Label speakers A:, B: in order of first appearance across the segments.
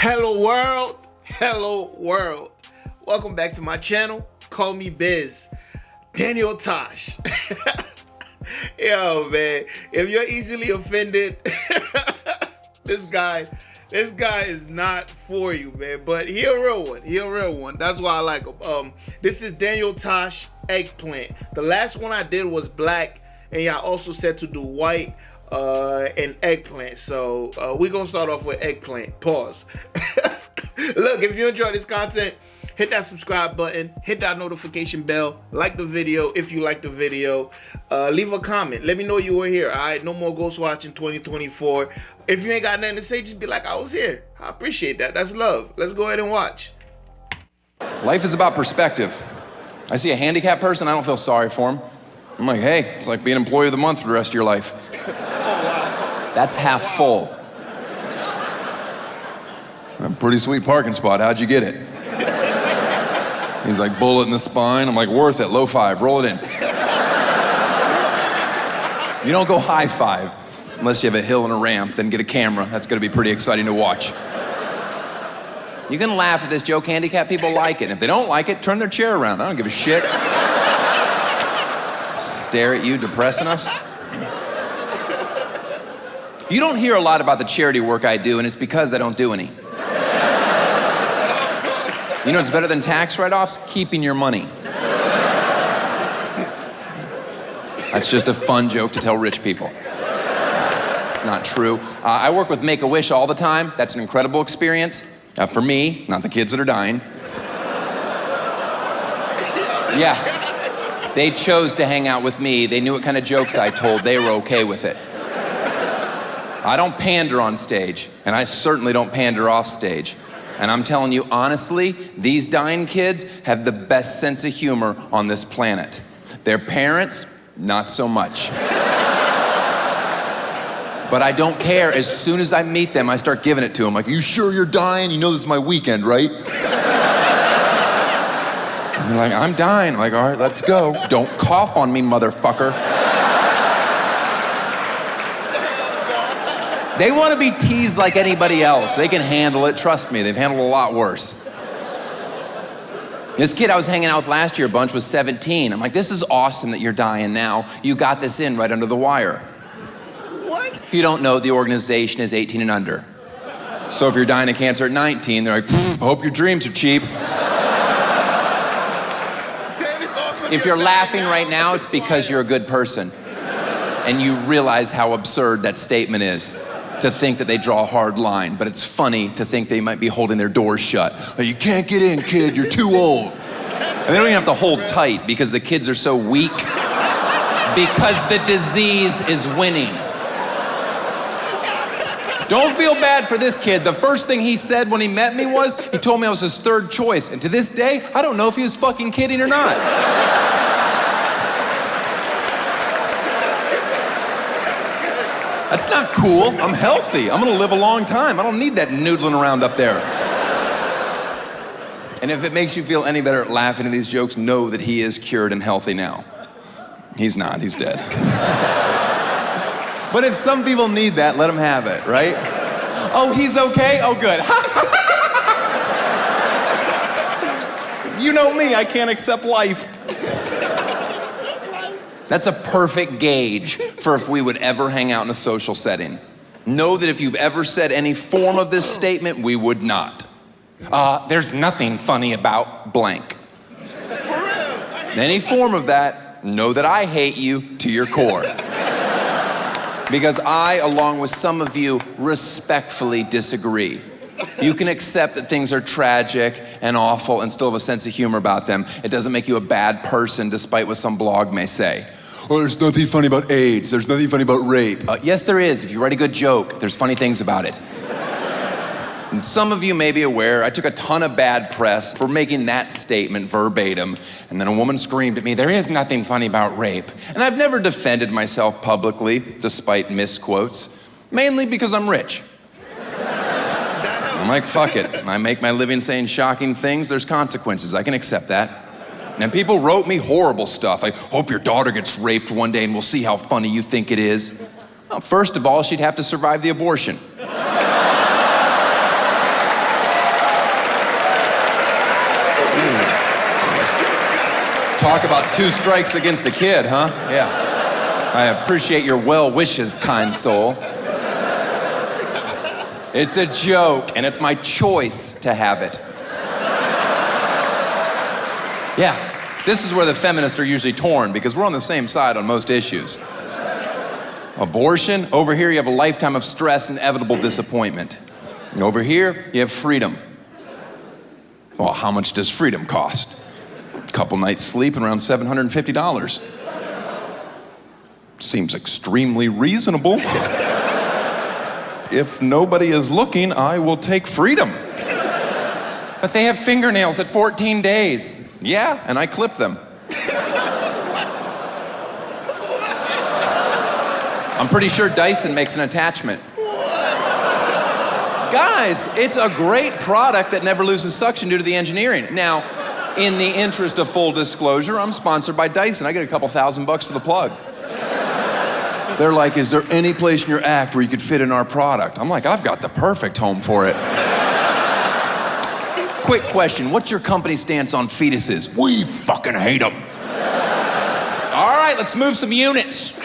A: Hello world, hello world. Welcome back to my channel. Call me Biz. Daniel Tosh. Yo, man, if you're easily offended, this guy is not for you, man. But he a real one. That's why I like him. This is Daniel Tosh, Eggplant. The last one I did was black, and y'all also said to do white and Eggplant. So we're gonna start off with Eggplant. Pause. Look, if you enjoy this content, hit that subscribe button, hit that notification bell, like the video if you like the video, leave a comment, let me know you were here. All right, no more ghost watching 2024. If you ain't got nothing to say, just be like, I was here. I appreciate that. That's love. Let's go ahead and watch.
B: Life is about perspective. I see a handicapped person, I don't feel sorry for him. I'm like, hey, it's like being employee of the month for the rest of your life. That's half full. A pretty sweet parking spot, how'd you get it? He's like, bullet in the spine. I'm like, worth it, low five, roll it in. You don't go high five unless you have a hill and a ramp, then get a camera. That's gonna be pretty exciting to watch. You can laugh at this joke, handicapped people like it. And if they don't like it, turn their chair around. I don't give a shit. Stare at you, depressing us. You don't hear a lot about the charity work I do, and it's because I don't do any. You know what's better than tax write-offs? Keeping your money. That's just a fun joke to tell rich people. It's not true. I work with Make-A-Wish all the time. That's an incredible experience. For me, not the kids that are dying. Yeah, they chose to hang out with me. They knew what kind of jokes I told. They were okay with it. I don't pander on stage, and I certainly don't pander off stage. And I'm telling you, honestly, these dying kids have the best sense of humor on this planet. Their parents, not so much. But I don't care. As soon as I meet them, I start giving it to them. Like, you sure you're dying? You know this is my weekend, right? And they're like, I'm dying. I'm like, all right, let's go. Don't cough on me, motherfucker. They want to be teased like anybody else. They can handle it, trust me, they've handled a lot worse. This kid I was hanging out with last year a bunch was 17. I'm like, this is awesome that you're dying now. You got this in right under the wire.
A: What?
B: If you don't know, the organization is 18 and under. So if you're dying of cancer at 19, they're like, hope your dreams are cheap. If you're laughing right now, it's because you're a good person. And you realize how absurd that statement is. To think that they draw a hard line, but it's funny to think they might be holding their doors shut. Like, you can't get in, kid, you're too old. And they don't even have to hold tight because the kids are so weak. Because the disease is winning. Don't feel bad for this kid. The first thing he said when he met me was, he told me I was his third choice. And to this day, I don't know if he was fucking kidding or not. That's not cool. I'm healthy. I'm gonna live a long time. I don't need that noodling around up there. And if it makes you feel any better laughing at these jokes, know that he is cured and healthy now. He's not, he's dead. But if some people need that, let them have it, right? Oh, he's okay? Oh, good. You know me, I can't accept life. That's a perfect gauge for if we would ever hang out in a social setting. Know that if you've ever said any form of this statement, we would not. There's nothing funny about blank. Any form of that, know that I hate you to your core. Because I, along with some of you, respectfully disagree. You can accept that things are tragic and awful and still have a sense of humor about them. It doesn't make you a bad person, despite what some blog may say. Oh, there's nothing funny about AIDS. There's nothing funny about rape. Yes, there is. If you write a good joke, there's funny things about it. And some of you may be aware, I took a ton of bad press for making that statement verbatim. And then a woman screamed at me, there is nothing funny about rape. And I've never defended myself publicly, despite misquotes, mainly because I'm rich. I'm like, fuck it. I make my living saying shocking things. There's consequences. I can accept that. And people wrote me horrible stuff. I hope your daughter gets raped one day and we'll see how funny you think it is. Well, first of all, she'd have to survive the abortion. Talk about 2 strikes against a kid, huh? Yeah. I appreciate your well wishes, kind soul. It's a joke, and it's my choice to have it. Yeah, this is where the feminists are usually torn, because we're on the same side on most issues. Abortion, over here you have a lifetime of stress and inevitable disappointment. And over here, you have freedom. Well, how much does freedom cost? A couple nights sleep and around $750. Seems extremely reasonable. If nobody is looking, I will take freedom. But they have fingernails at 14 days. Yeah, and I clip them. I'm pretty sure Dyson makes an attachment. Guys, it's a great product that never loses suction due to the engineering. Now, in the interest of full disclosure, I'm sponsored by Dyson. I get a couple $1,000 for the plug. They're like, is there any place in your act where you could fit in our product? I'm like, I've got the perfect home for it. Quick question, what's your company stance on fetuses? We fucking hate them. All right, let's move some units.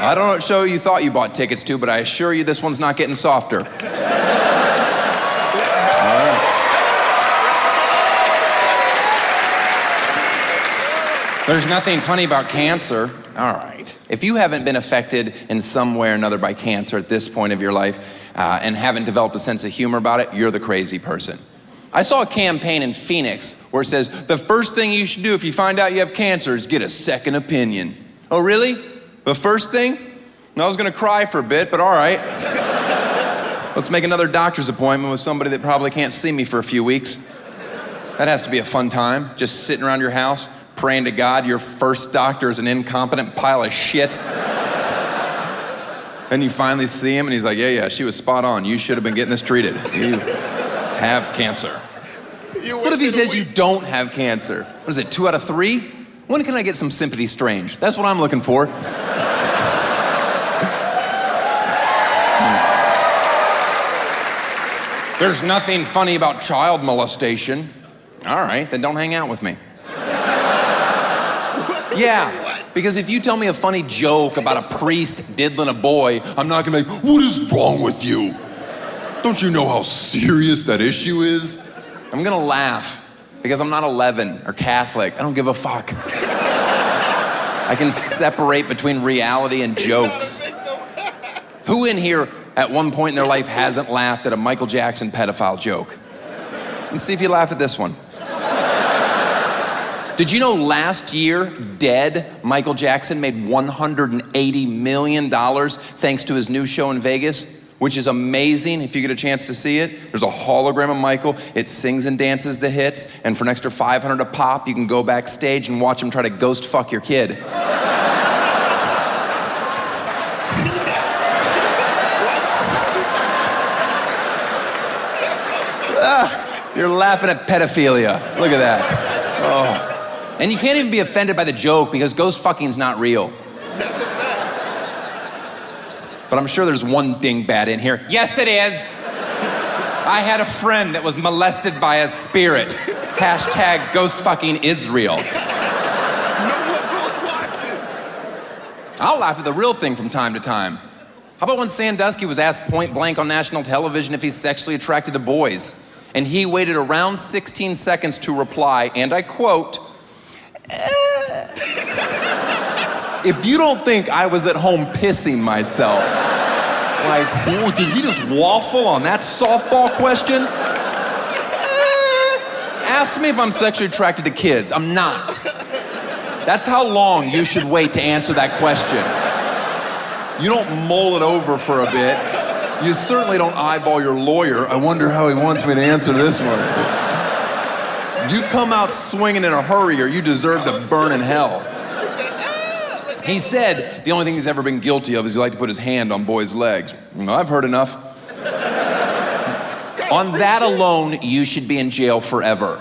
B: I don't know what show you thought you bought tickets to, but I assure you this one's not getting softer. All right. There's nothing funny about cancer. All right. If you haven't been affected in some way or another by cancer at this point of your life and haven't developed a sense of humor about it, you're the crazy person. I saw a campaign in Phoenix where it says, the first thing you should do if you find out you have cancer is get a second opinion. Oh, really? The first thing? I was gonna cry for a bit, but all right. Let's make another doctor's appointment with somebody that probably can't see me for a few weeks. That has to be a fun time, just sitting around your house, praying to God your first doctor is an incompetent pile of shit. And you finally see him and he's like, yeah, she was spot on. You should have been getting this treated. You have cancer. What if he says you don't have cancer? What is it, 2 out of 3? When can I get some sympathy strange? That's what I'm looking for. There's nothing funny about child molestation. All right, then don't hang out with me. Yeah, because if you tell me a funny joke about a priest diddling a boy, I'm not gonna be like, what is wrong with you? Don't you know how serious that issue is? I'm gonna laugh because I'm not 11 or Catholic. I don't give a fuck. I can separate between reality and jokes. Who in here at one point in their life hasn't laughed at a Michael Jackson pedophile joke? Let's see if you laugh at this one. Did you know last year, dead Michael Jackson made $180 million thanks to his new show in Vegas, which is amazing if you get a chance to see it. There's a hologram of Michael. It sings and dances the hits, and for an extra $500 a pop, you can go backstage and watch him try to ghost fuck your kid. You're laughing at pedophilia. Look at that. Oh. And you can't even be offended by the joke because ghost fucking's not real.
C: That's a fact.
B: But I'm sure there's one dingbat in here. Yes, it is. I had a friend that was molested by a spirit. Hashtag ghost fucking is real.
C: No one goes watching.
B: I'll laugh at the real thing from time to time. How about when Sandusky was asked point blank on national television if he's sexually attracted to boys? And he waited around 16 seconds to reply, and I quote, if you don't think I was at home pissing myself, like, oh, did he just waffle on that softball question? Ask me if I'm sexually attracted to kids. I'm not. That's how long you should wait to answer that question. You don't mull it over for a bit. You certainly don't eyeball your lawyer. I wonder how he wants me to answer this one. You come out swinging in a hurry or you deserve to burn in hell. He said the only thing he's ever been guilty of is he liked to put his hand on boys' legs. Well, I've heard enough. On that alone, you should be in jail forever.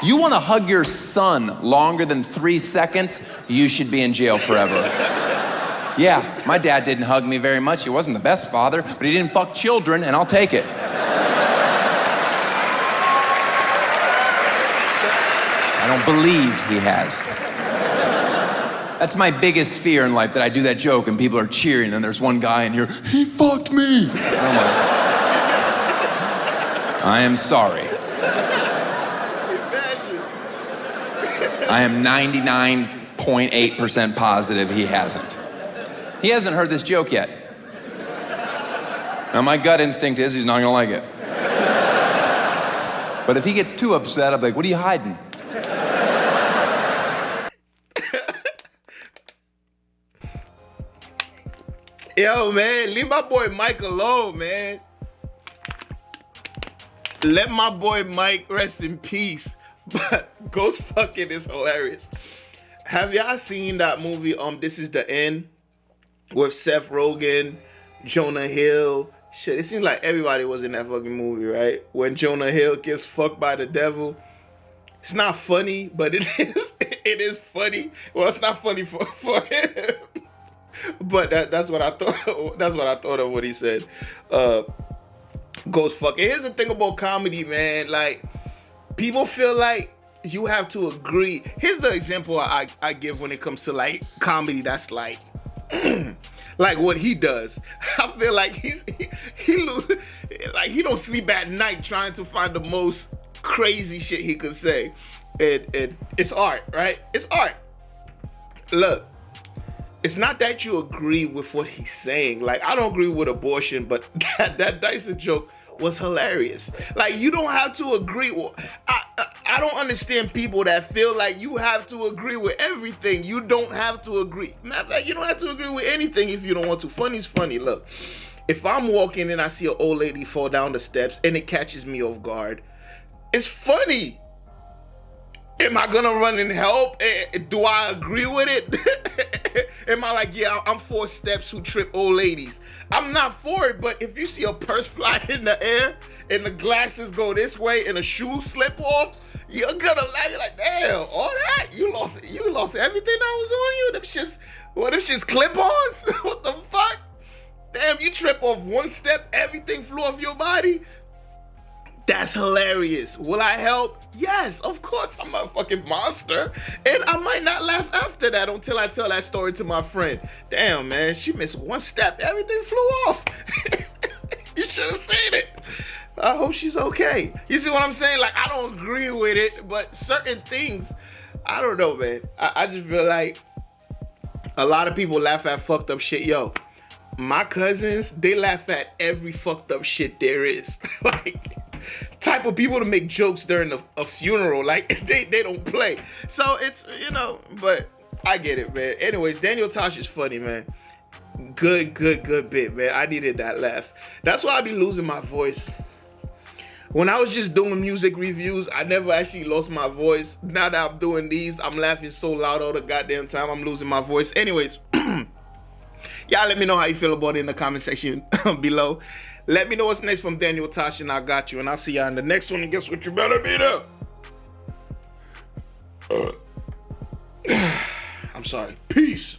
B: You want to hug your son longer than 3 seconds, you should be in jail forever. Yeah, my dad didn't hug me very much. He wasn't the best father, but he didn't fuck children, and I'll take it. don't believe he has. That's my biggest fear in life, that I do that joke and people are cheering and there's one guy in here, he fucked me. And I'm like, I am sorry. I am 99.8% positive he hasn't. He hasn't heard this joke yet. Now my gut instinct is he's not gonna like it. But if he gets too upset, I'll be like, what are you hiding?
A: Yo, man, leave my boy Mike alone, man. Let my boy Mike rest in peace. But ghost fucking is hilarious. Have y'all seen that movie, This Is the End? With Seth Rogen, Jonah Hill. Shit, it seems like everybody was in that fucking movie, right? When Jonah Hill gets fucked by the devil. It's not funny, but it is funny. Well, it's not funny for him. But that's what I thought. That's what I thought of what he said. Ghost fucking. Here's the thing about comedy, man. Like, people feel like you have to agree. Here's the example I give when it comes to like comedy. That's like, like what he does. I feel like he don't sleep at night trying to find the most crazy shit he could say. It's art, right? It's art. Look. It's not that you agree with what he's saying. Like, I don't agree with abortion, but that Dyson joke was hilarious. Like, you don't have to agree. I don't understand people that feel like you have to agree with everything. You don't have to agree. Matter of fact, you don't have to agree with anything if you don't want to. Funny's funny. Look, if I'm walking and I see an old lady fall down the steps and it catches me off guard, it's funny. Am I gonna run and help? Do I agree with it? Am I like, yeah, I'm for steps who trip old ladies? I'm not for it, but if you see a purse fly in the air and the glasses go this way and a shoe slip off, you're gonna laugh. You're like, damn, all that? You lost everything that was on you? Them shits clip-ons? What the fuck? Damn, you trip off one step, everything flew off your body? That's hilarious. Will I help? Yes, of course. I'm a fucking monster. And I might not laugh after that until I tell that story to my friend. Damn, man, she missed one step. Everything flew off. You should have seen it. I hope she's okay. You see what I'm saying? Like, I don't agree with it, but certain things, I don't know, man. I just feel like a lot of people laugh at fucked up shit. Yo, my cousins, they laugh at every fucked up shit there is. Like, type of people to make jokes during a funeral. Like, they don't play. So it's, but I get it, man. Anyways, Daniel Tosh is funny, man. Good bit, man. I needed that laugh. That's why I be losing my voice. When I was just doing music reviews, I never actually lost my voice. Now that I'm doing these, I'm laughing so loud all the goddamn time, I'm losing my voice. Anyways, y'all let me know how you feel about it in the comment section below. Let me know what's next from Daniel Tosh, and I got you. And I'll see y'all in the next one. And guess what? You better be there. I'm sorry. Peace.